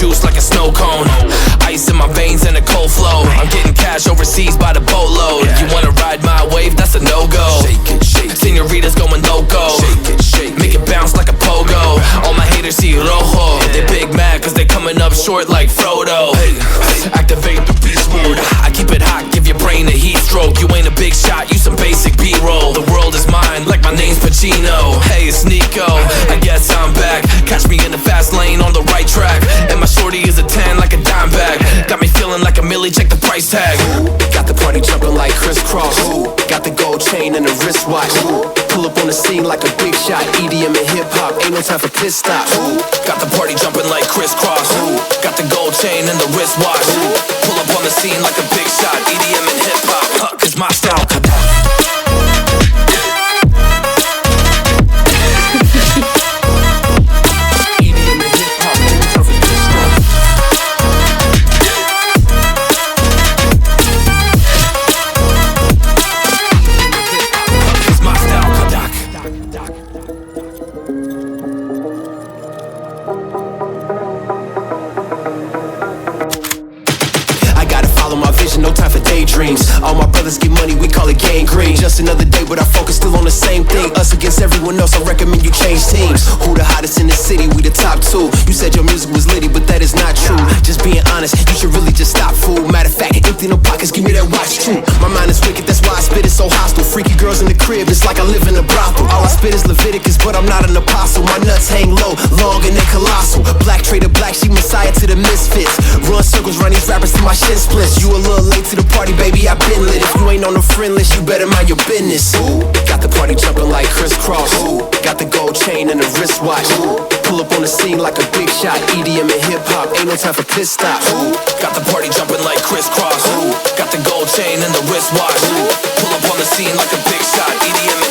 juice like a snow cone. Ice in my veins and a cold flow. I'm getting cash overseas by the boatload. You wanna ride my wave? That's a no-go. Senoritas going loco. Make it bounce like a pogo. All my haters see rojo. They big mad cause they coming up short like Frodo. Activate the beast mode. I keep it hot, give your brain a heat stroke. You ain't a big shot, you some basic B-roll. The world is mine, like my name's Pacino. Hey, it's Nico, I guess I'm back. Catch me in the fast lane on the right track. And my shorty is a 10 like a dime bag. Got me feeling like a milli, check the price tag. Got the party jumping like crisscross. Got the gold chain and the wristwatch. Pull up on the scene like a big shot. EDM and hip-hop, ain't no time for pit stops. Got the party jumping like crisscross. Got the gold chain and the wristwatch. Pull up on the scene like a big shot. EDM and hip-hop, cause my style. No time for daydreams. All my brothers get money, we call it gang green. Just another day, but our focus still on the same thing. Us against everyone else, I recommend you change teams. Who the hottest in the city? We the top two. You said your music was litty, but that is not true. Just being honest, you should really just stop, fool. Matter of fact, empty no pockets, give me that watch too. My mind is wicked, that's why I spit it so hostile. Freaky girls in the crib, it's like I live in a brothel. All I spit is Leviticus, but I'm not an apostle. My nuts hang low, long and they colossal. Black trader black, she messiah to the misfits. Run circles, run these rappers till my shit splits. You a little late to the party, baby, I been lit. If you ain't on the friend list, you better mind your business. Got the party jumping like crisscross. Got the gold chain and the wristwatch. Pull up on the scene like a big shot. EDM and hip-hop, ain't no time for pit stops. Got the party jumping like crisscross. Got the gold chain and the wristwatch. Pull up on the scene like a big shot. EDM